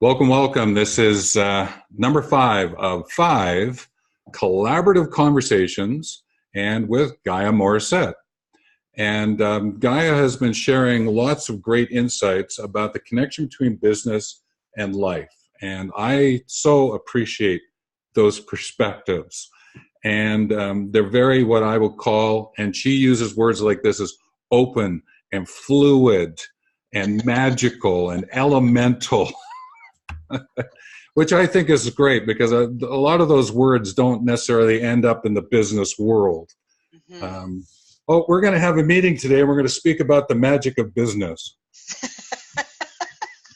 Welcome, welcome. This is number 5 of 5 collaborative conversations and with Gaia Morrissette. And Gaia has been sharing lots of great insights about the connection between business and life. And I so appreciate those perspectives. And they're very what I will call, and she uses words like this as open and fluid and magical and elemental. Which I think is great because a lot of those words don't necessarily end up in the business world. Mm-hmm. We're going to have a meeting today and we're going to speak about the magic of business.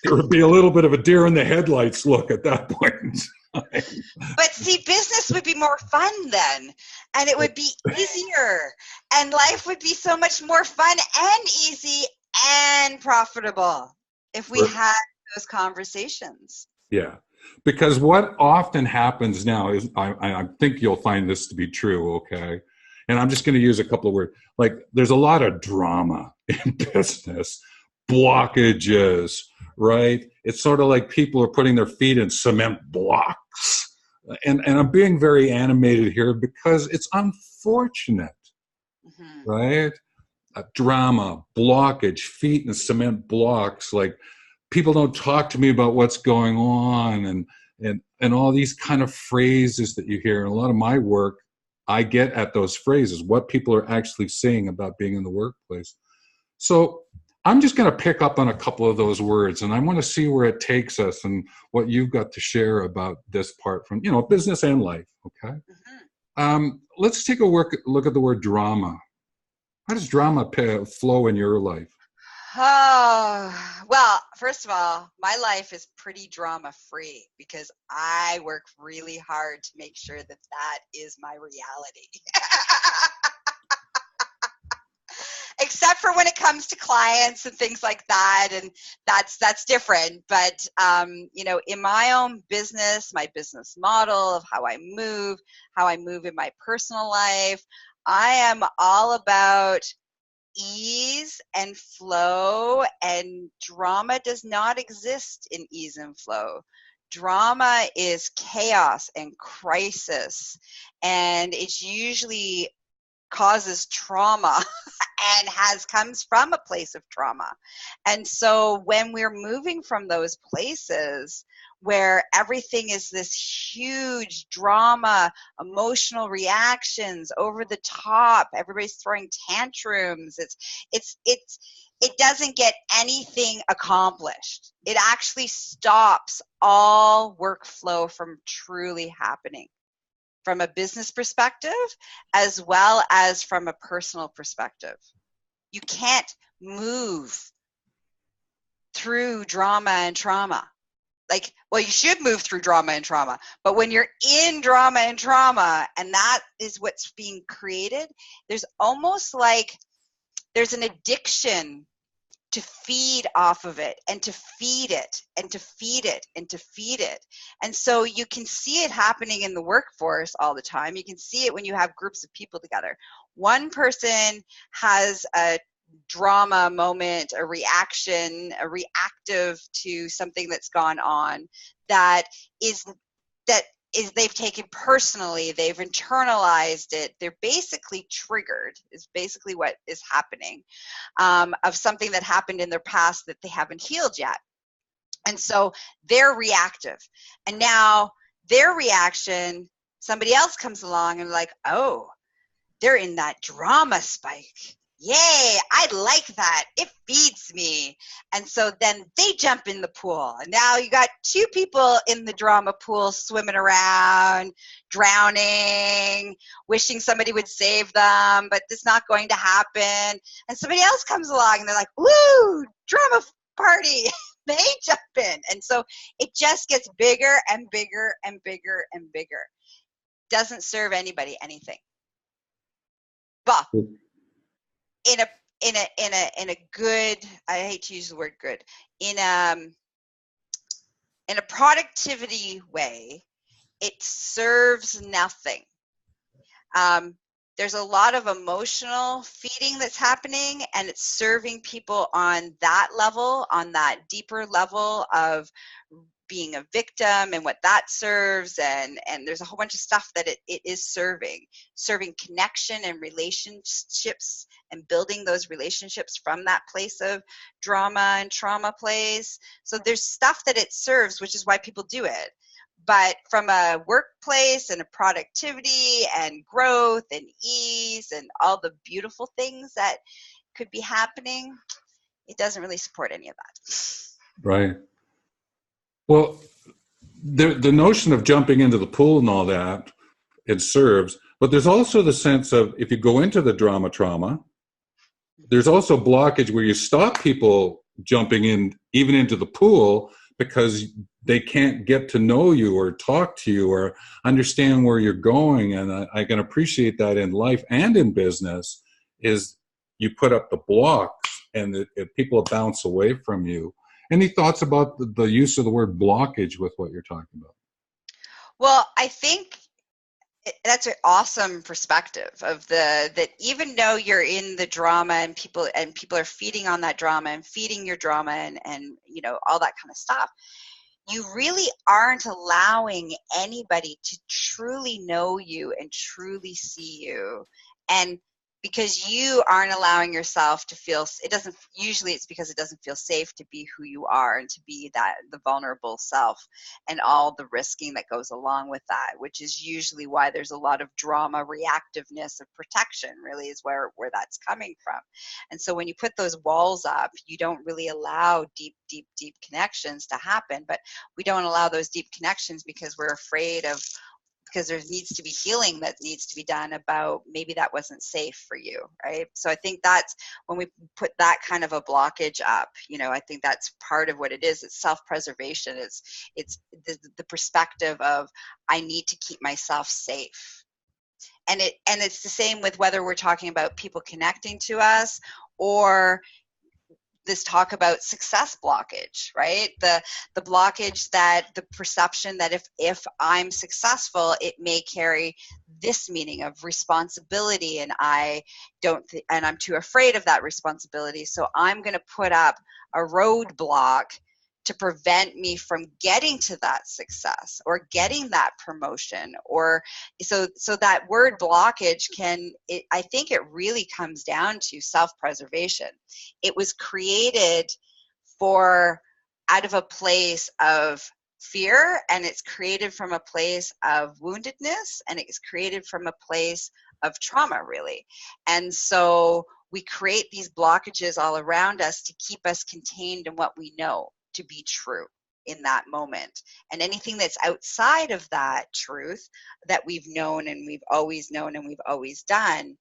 It would be a little bit of a deer in the headlights look at that point. But see, business would be more fun then, and it would be easier, and life would be so much more fun and easy and profitable if we had those conversations. Yeah, because what often happens now is, I think you'll find this to be true, okay? And I'm just going to use a couple of words. Like, there's a lot of drama in business, blockages, right? It's sort of like people are putting their feet in cement blocks. And I'm being very animated here because it's unfortunate, right? Drama, blockage, feet in cement blocks, like, people don't talk to me about what's going on and all these kind of phrases that you hear. And a lot of my work, I get at those phrases, what people are actually saying about being in the workplace. So I'm just going to pick up on a couple of those words, and I want to see where it takes us and what you've got to share about this part from, business and life, okay? Mm-hmm. Let's take a look at the word drama. How does drama flow in your life? Oh, well, first of all, my life is pretty drama-free because I work really hard to make sure that that is my reality. Except for when it comes to clients and things like that, and that's different. But, in my own business, my business model of how I move in my personal life, I am all about ease and flow, and drama does not exist in ease and flow. Drama is chaos and crisis, and it usually causes trauma and comes from a place of trauma. And so when we're moving from those places where everything is this huge drama, emotional reactions, over the top, everybody's throwing tantrums, it doesn't get anything accomplished. It actually stops all workflow from truly happening, from a business perspective as well as from a personal perspective. You can't move through drama and trauma. You should move through drama and trauma, but when you're in drama and trauma, and that is what's being created, there's almost like there's an addiction to feed off of it and to feed it and to feed it and to feed it. And so you can see it happening in the workforce all the time. You can see it when you have groups of people together. One person has a drama moment, a reaction, a reactive to something that's gone on that is they've taken personally, they've internalized it, they're basically triggered, is basically what is happening, of something that happened in their past that they haven't healed yet. And so they're reactive. And now their reaction, somebody else comes along and like, oh, they're in that drama spike. Yay, I like that. It feeds me. And so then they jump in the pool. And now you got two people in the drama pool swimming around, drowning, wishing somebody would save them, but it's not going to happen. And somebody else comes along and they're like, woo, drama party. They jump in. And so it just gets bigger and bigger and bigger and bigger. Doesn't serve anybody anything. Well, in a good, I hate to use the word good, in a productivity way, it serves nothing. There's a lot of emotional feeding that's happening, and it's serving people on that level, on that deeper level of being a victim and what that serves, and there's a whole bunch of stuff that it is serving connection and relationships, and building those relationships from that place of drama and trauma place. So there's stuff that it serves, which is why people do it. But from a workplace and a productivity and growth and ease and all the beautiful things that could be happening, it doesn't really support any of that. Right. Well, the notion of jumping into the pool and all that, it serves, but there's also the sense of, if you go into the trauma, there's also blockage where you stop people jumping in, even into the pool, because they can't get to know you or talk to you or understand where you're going. And I can appreciate that in life and in business, is you put up the blocks and people bounce away from you. Any thoughts about the use of the word blockage with what you're talking about? Well, I think that's an awesome perspective of that even though you're in the drama and people are feeding on that drama and feeding your drama and you know, all that kind of stuff, you really aren't allowing anybody to truly know you and truly see you. And because you aren't allowing yourself to feel, it's because it doesn't feel safe to be who you are and to be the vulnerable self, and all the risking that goes along with that, which is usually why there's a lot of drama reactiveness of protection, really, is where that's coming from. And so when you put those walls up, you don't really allow deep connections to happen. But we don't allow those deep connections because we're afraid of, because there needs to be healing that needs to be done about maybe that wasn't safe for you, right? So I think that's when we put that kind of a blockage up, you know, I think that's part of what it is. It's self-preservation. It's the perspective of, I need to keep myself safe. And it's the same with whether we're talking about people connecting to us, or this talk about success blockage, right? The blockage, that the perception that if I'm successful, it may carry this meaning of responsibility, and and I'm too afraid of that responsibility, so I'm going to put up a roadblock to prevent me from getting to that success or getting that promotion. Or so that word blockage I think it really comes down to self-preservation. It was created out of a place of fear, and it's created from a place of woundedness, and it's created from a place of trauma, really. And so we create these blockages all around us to keep us contained in what we know to be true in that moment. And anything that's outside of that truth that we've known and we've always done,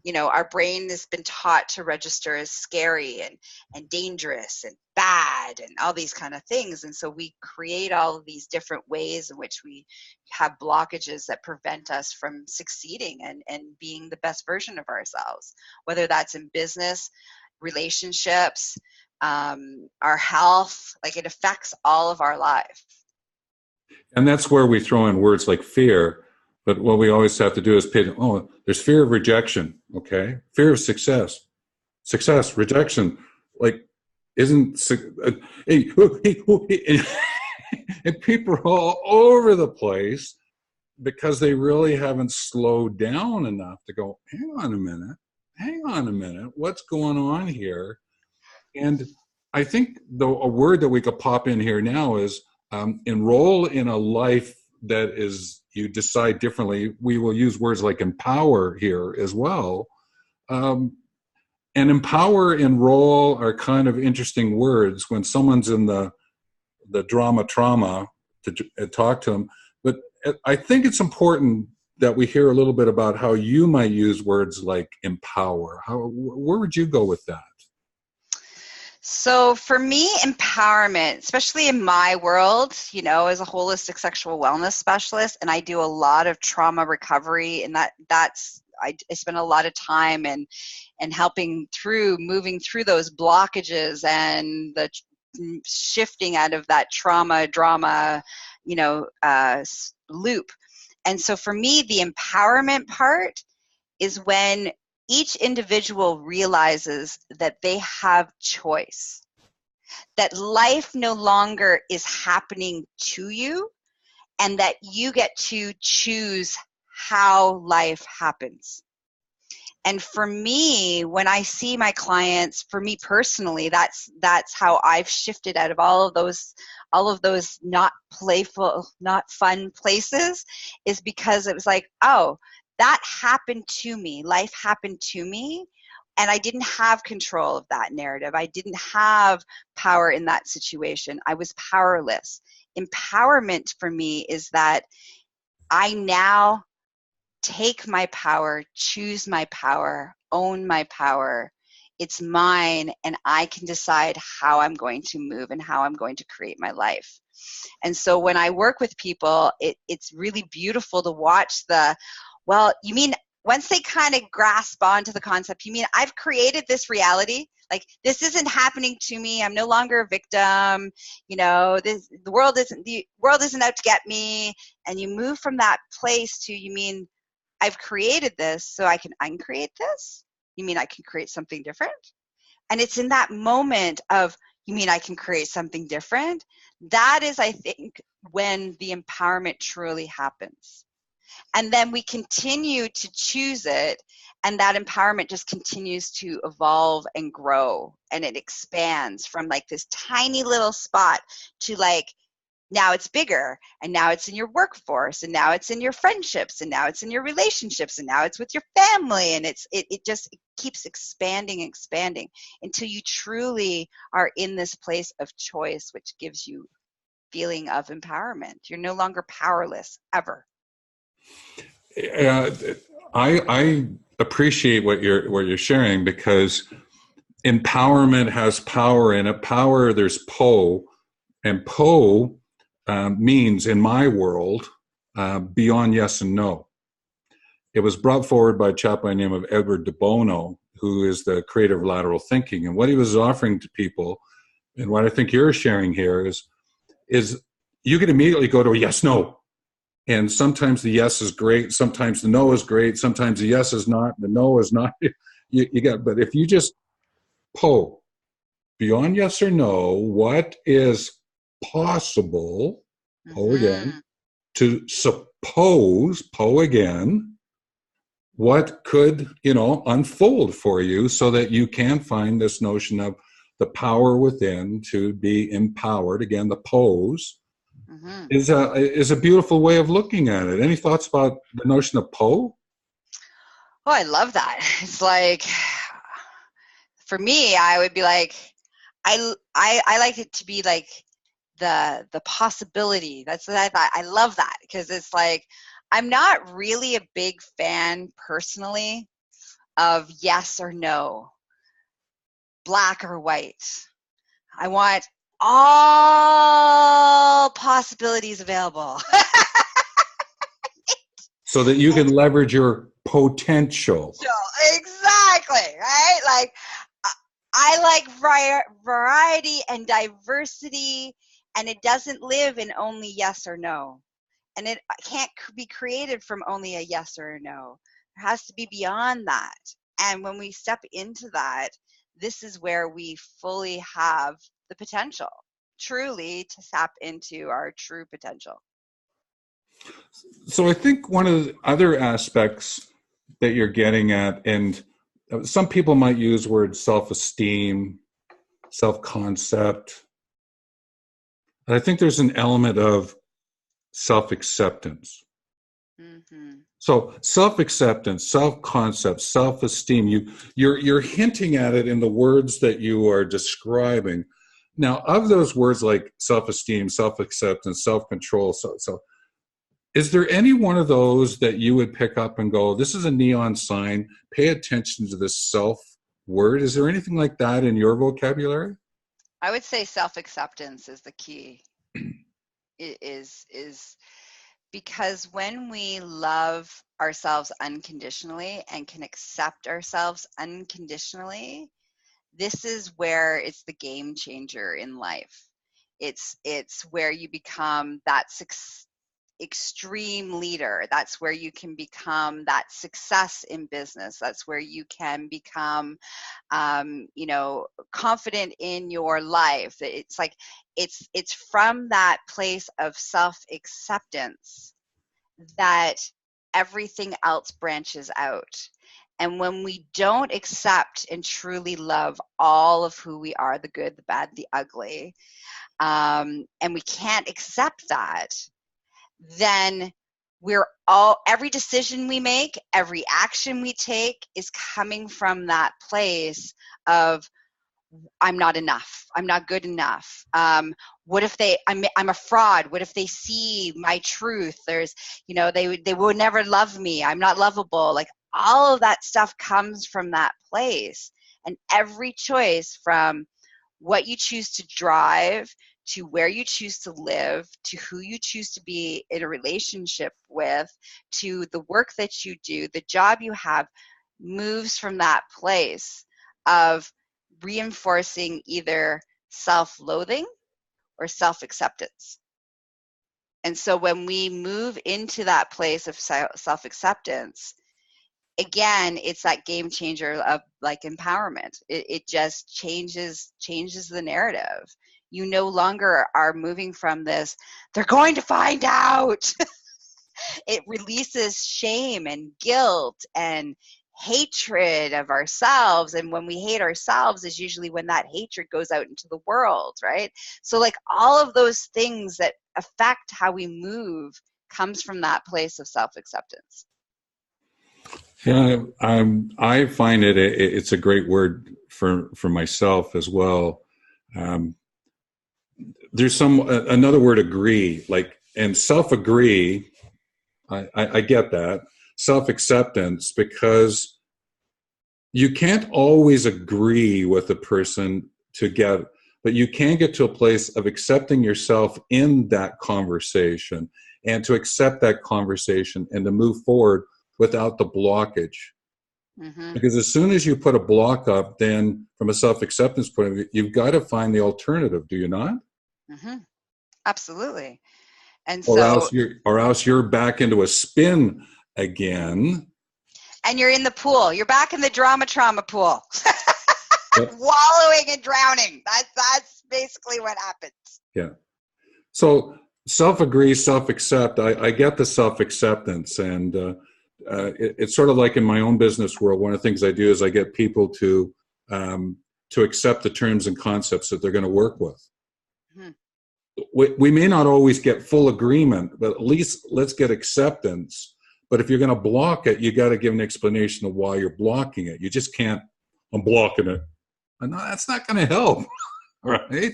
you know, our brain has been taught to register as scary and dangerous and bad and all these kind of things. And so we create all of these different ways in which we have blockages that prevent us from succeeding and being the best version of ourselves, whether that's in business, relationships, our health. Like, it affects all of our life. And that's where we throw in words like fear. But what we always have to do is there's fear of rejection, okay? Fear of success, rejection. Like, and people are all over the place because they really haven't slowed down enough to go, hang on a minute, what's going on here? And I think, though, a word that we could pop in here now is enroll in a life that is, you decide differently. We will use words like empower here as well. And empower, enroll are kind of interesting words when someone's in the trauma to talk to them. But I think it's important that we hear a little bit about how you might use words like empower. Where would you go with that? So for me, empowerment, especially in my world, you know, as a holistic sexual wellness specialist, and I do a lot of trauma recovery, and I spend a lot of time and moving through those blockages and the shifting out of that trauma drama, you know, loop. And so for me, the empowerment part is when each individual realizes that they have choice. that life no longer is happening to you, and that you get to choose how life happens. And for me, when I see my clients, for me personally, that's how I've shifted out of all of those not playful, not fun places, is because it was like, oh, that happened to me. Life happened to me. And I didn't have control of that narrative. I didn't have power in that situation. I was powerless. Empowerment for me is that I now take my power, choose my power, own my power. It's mine, and I can decide how I'm going to move and how I'm going to create my life. And so when I work with people, it's really beautiful to watch well, you mean, once they kind of grasp onto the concept, you mean I've created this reality? Like, this isn't happening to me. I'm no longer a victim. The world isn't out to get me. And you move from that place to, you mean, I've created this, so I can uncreate this? You mean I can create something different? And it's in that moment of, you mean I can create something different? That is, I think, when the empowerment truly happens. And then we continue to choose it, and that empowerment just continues to evolve and grow, and it expands from like this tiny little spot to like, now it's bigger, and now it's in your workforce, and now it's in your friendships, and now it's in your relationships, and now it's with your family, and it just keeps expanding until you truly are in this place of choice, which gives you feeling of empowerment. You're no longer powerless ever. I appreciate what you're sharing, because empowerment has power in it. Power, there's Po, and Po means, in my world, beyond yes and no. It was brought forward by a chap by the name of Edward de Bono, who is the creator of lateral thinking. And what he was offering to people, and what I think you're sharing here, is you can immediately go to a yes, no. And sometimes the yes is great, sometimes the no is great, sometimes the yes is not, the no is not. But if you just Po, beyond yes or no, what is possible, Po again, to suppose, Po again, what could, unfold for you, so that you can find this notion of the power within to be empowered. Again, the pose is a beautiful way of looking at it. Any thoughts about the notion of Po? Oh, I love that. It's like, for me, I would be like, I like it to be like the possibility. That's what I thought. I love that, because it's like, I'm not really a big fan personally of yes or no, black or white. I want all possibilities available. So that you can leverage your potential. Exactly, right? Like, I like variety and diversity, and it doesn't live in only yes or no. And it can't be created from only a yes or a no. There has to be beyond that. And when we step into that, this is where we fully have the potential, truly, to tap into our true potential. So I think one of the other aspects that you're getting at, and some people might use words self-esteem, self-concept. And I think there's an element of self-acceptance. Mm-hmm. So self-acceptance, self-concept, self-esteem, you're hinting at it in the words that you are describing. Now, of those words like self-esteem, self-acceptance, self-control, so is there any one of those that you would pick up and go, this is a neon sign, pay attention to this self word? Is there anything like that in your vocabulary? I would say self-acceptance is the key. It is because when we love ourselves unconditionally and can accept ourselves unconditionally, this is where it's the game changer in life. It's where you become that extreme leader. That's where you can become that success in business. That's where you can become, confident in your life. It's like, it's from that place of self-acceptance that everything else branches out. And when we don't accept and truly love all of who we are, the good, the bad, the ugly, and we can't accept that, then every decision we make, every action we take is coming from that place of, I'm not enough. I'm not good enough. What if I'm a fraud? What if they see my truth? There's, they would never love me. I'm not lovable. Like, all of that stuff comes from that place. And every choice, from what you choose to drive, to where you choose to live, to who you choose to be in a relationship with, to the work that you do, the job you have, moves from that place of reinforcing either self-loathing or self-acceptance. And so when we move into that place of self-acceptance, again, it's that game changer of like empowerment. It just changes the narrative. You no longer are moving from this, they're going to find out. It releases shame and guilt and hatred of ourselves. And when we hate ourselves is usually when that hatred goes out into the world, right? So like, all of those things that affect how we move comes from that place of self-acceptance. Yeah, I find it's a great word for myself as well. There's another word, agree, like, and self-agree. I get that. Self-acceptance, because you can't always agree with a person but you can get to a place of accepting yourself in that conversation, and to accept that conversation and to move forward without the blockage. Mm-hmm. Because as soon as you put a block up, then from a self-acceptance point of view, you've got to find the alternative, do you not? Mm-hmm. Absolutely. And or else you're back into a spin again. And you're in the pool. You're back in the trauma pool. Yep. Wallowing and drowning. That's basically what happens. Yeah. So self-agree, self-accept. I get the self-acceptance, and it's sort of like in my own business world. One of the things I do is I get people to accept the terms and concepts that they're going to work with. Mm-hmm. We may not always get full agreement, but at least let's get acceptance. But if you're going to block it, you got to give an explanation of why you're blocking it. You just can't, I'm blocking it. And that's not going to help, right?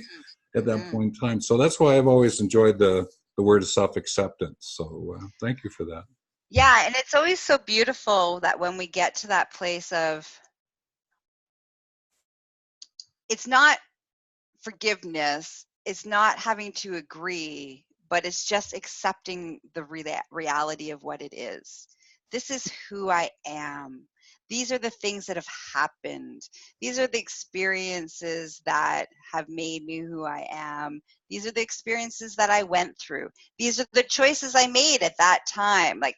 At that point in time. So that's why I've always enjoyed the word self-acceptance. So thank you for that. Yeah, and it's always so beautiful that when we get to that place of, it's not forgiveness, it's not having to agree, but it's just accepting the reality of what it is. This is who I am. These are the things that have happened. These are the experiences that have made me who I am. These are the experiences that I went through. These are the choices I made at that time. Like,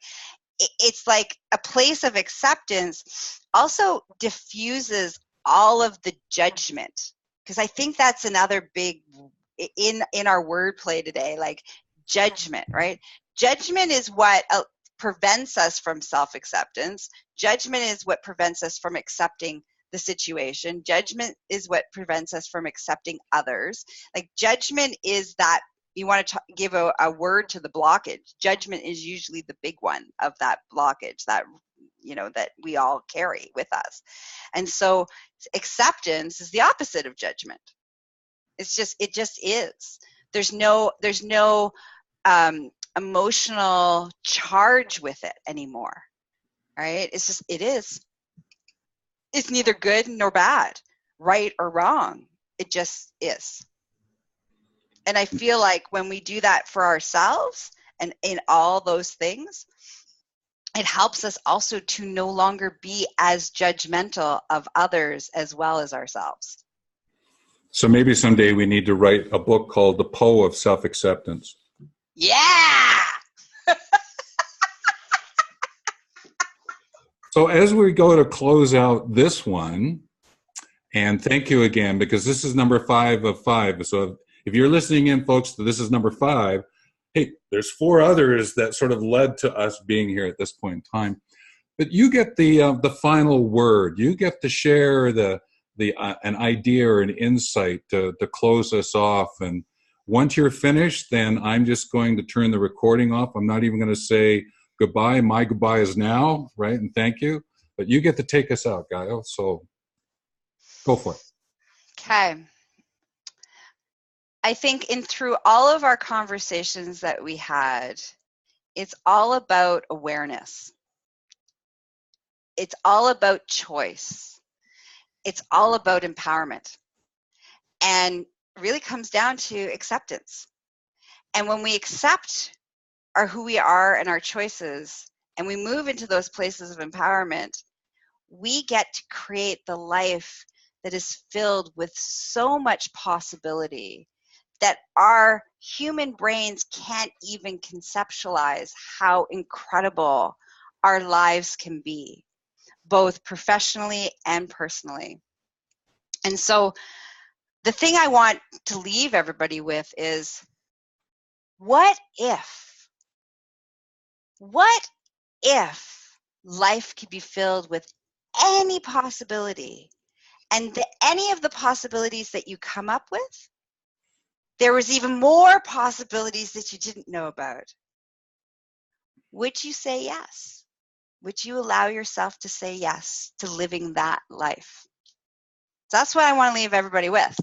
it's like a place of acceptance also diffuses all of the judgment. Because I think that's another big, in our wordplay today, like judgment, right? Judgment is what prevents us from self-acceptance. Judgment is what prevents us from accepting the situation. Judgment is what prevents us from accepting others. Like, judgment is that, you want to give a word to the blockage. Judgment is usually the big one of that blockage that, that we all carry with us. And so acceptance is the opposite of judgment. It just is. There's no emotional charge with it anymore, right? It is. It's neither good nor bad, right or wrong. It just is. And I feel like when we do that for ourselves and in all those things, it helps us also to no longer be as judgmental of others as well as ourselves. So maybe someday we need to write a book called The Poe of Self-Acceptance. Yeah! So as we go to close out this one, and thank you again, because this is number 5 of 5. So if you're listening in, folks, this is number 5. Hey, there's 4 others that sort of led to us being here at this point in time. But you get the final word. You get to share an idea or an insight to close us off. And once you're finished, then I'm just going to turn the recording off. I'm not even going to say goodbye. My goodbye is now, right? And thank you. But you get to take us out, Gaia. So go for it. Okay. I think through all of our conversations that we had, it's all about awareness. It's all about choice. It's all about empowerment. And really comes down to acceptance. And when we accept who we are and our choices, and we move into those places of empowerment, we get to create the life that is filled with so much possibility that our human brains can't even conceptualize how incredible our lives can be, both professionally and personally. And so the thing I want to leave everybody with is, what if life could be filled with any possibility, and any of the possibilities that you come up with, there was even more possibilities that you didn't know about? Would you say yes? Would you allow yourself to say yes to living that life? So that's what I want to leave everybody with.